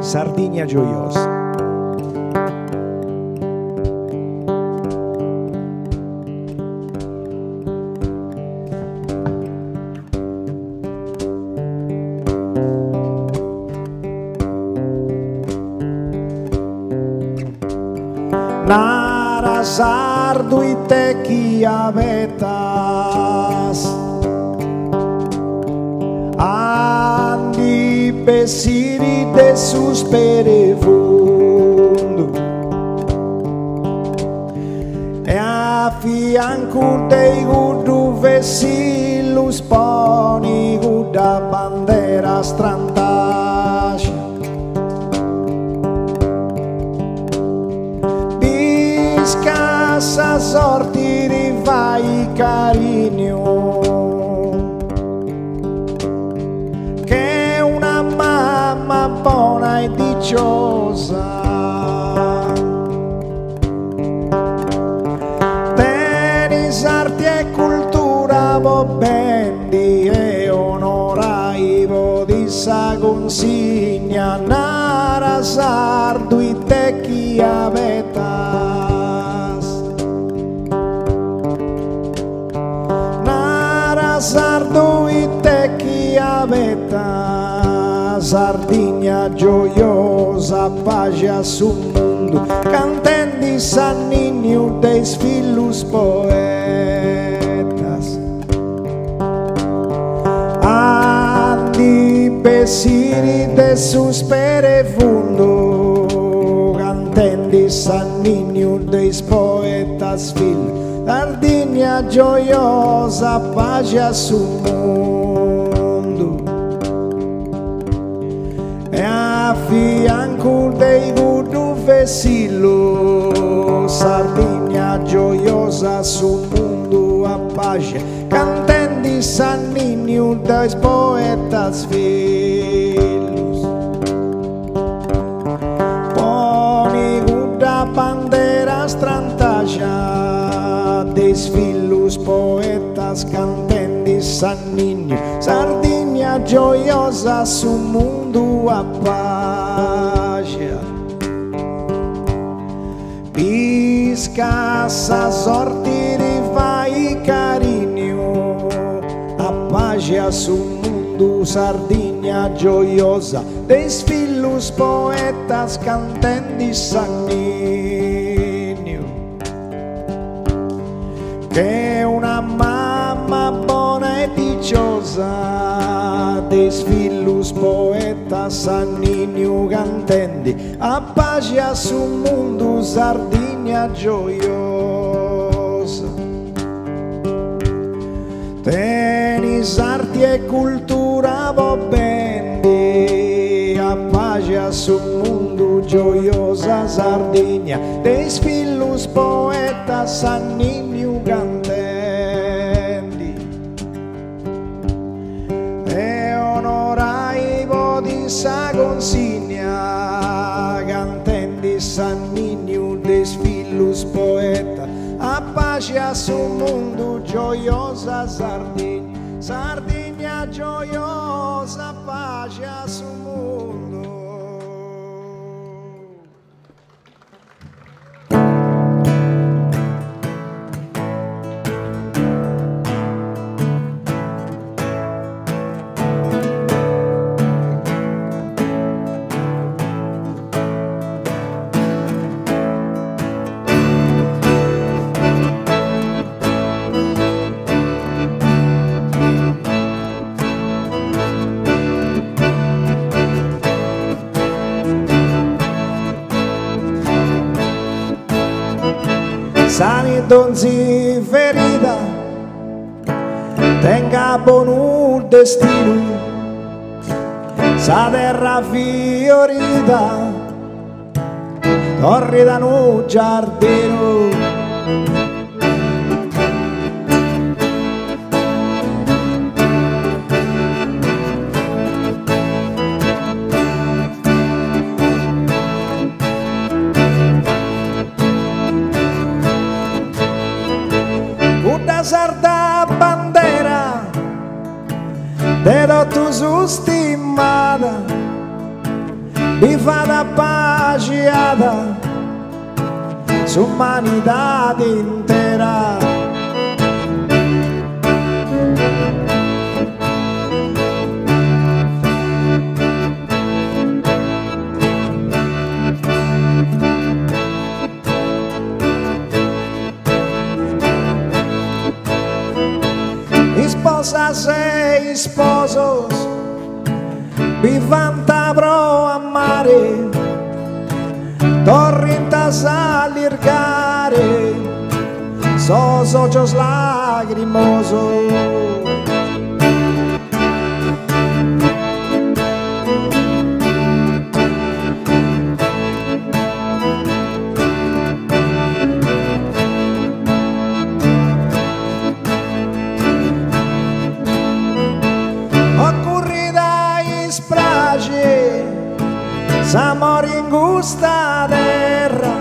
Sardigna gioiosa. Nara sardu ite chiavetas andi pesiri de sus perefundo e a fianco dei gudu vesilus poni guda bandera strantascia Scassa sorti di vai carinio che una mamma buona e dicciosa tenis arti e cultura bendi e onorai di sa consigna nara sardu i te chi aveta sardo ite chi aveta Sardigna gioiosa pace sul mondo cantendi sanninio dei filus poetas andi pesiri de sus perefundo cantendi sanninio dei poetas filus Sardigna gioiosa pace sul mondo e a fianco dei gudu vesillo Sardigna gioiosa sul mondo a pace cantendi sanninio dei poetas filus poni guda bandera strantascia des filus poetas cantendi sanninio Sardigna gioiosa su mundo a pace piscassa sorti di vai carinio a pace su mundo Sardigna gioiosa des filus poetas cantendi sanninio che una mamma buona e dicciosa des filus poetas sanninio cantendi a pace sul mondo Sardigna gioiosa tenis arti e cultura bendi a pace sul mondo gioiosa Sardigna des filus poetas sanninio cantendi e onorai di sa consigna cantendi sanninio des filus poeta a pace sul mondo gioiosa Sardigna Sardigna gioiosa pace sul mondo. Sani donzi ferita tenga buon destino sa terra fiorita torri da un giardino sarda bandera de tu sustimada bifada pagiada su humanidade intera. Esposas e esposos vivanta pro amare, torrentas a lirgare, sos ojos lagrimosos. S'amor ingusta terra,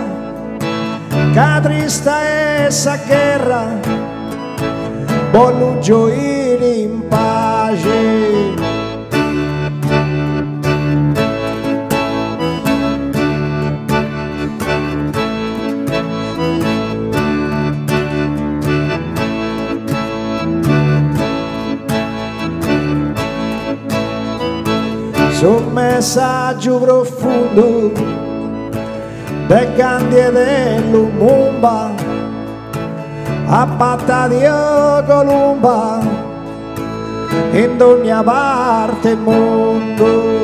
che trista essa guerra, voglio gioire in pace. Un messaggio profondo de Gandhi e de Lumumba, a battaglia Columba in ogni parte del mondo.